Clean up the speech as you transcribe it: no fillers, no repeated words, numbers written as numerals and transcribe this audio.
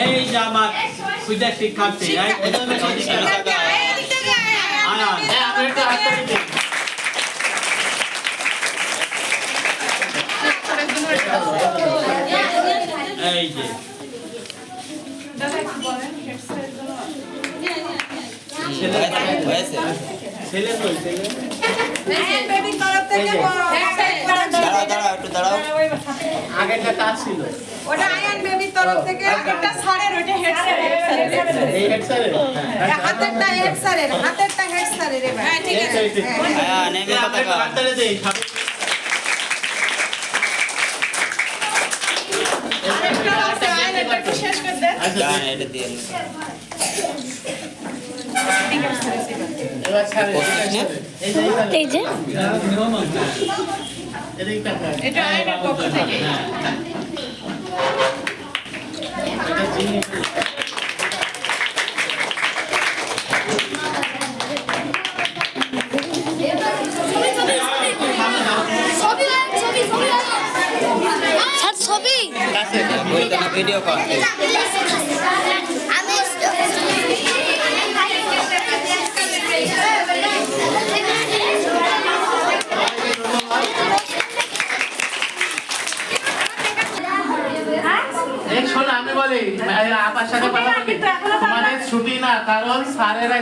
এই যে আমার পূজা শিক্ষার্থী এই যে ছেলে কই ছেলে দাঁড়াও একটু দাঁড়াও। আগেরটা কাজ ছিল ওটা আয়ান বেবির তরফ থেকে একটা স্যারের ওটা হেড স্যারের এই হেড স্যারের হাতেরটা হেড স্যারের হাতেরটা হেড স্যারের এবার হ্যাঁ ঠিক আছে হ্যাঁ নেমে কথা হাততালি দেই আরেকটা আছে আয়ান এটা একটু শেষ করে দেন জান এটা দিয়ে এবার স্যারের এই যে এটা আয়ানের পক্ষ থেকে ছবি বলতে না ভিডিও কল শোনো আমি বলি আপার সাথে কথা বলি তোমাদের ছুটি না কারণ স্যারেরা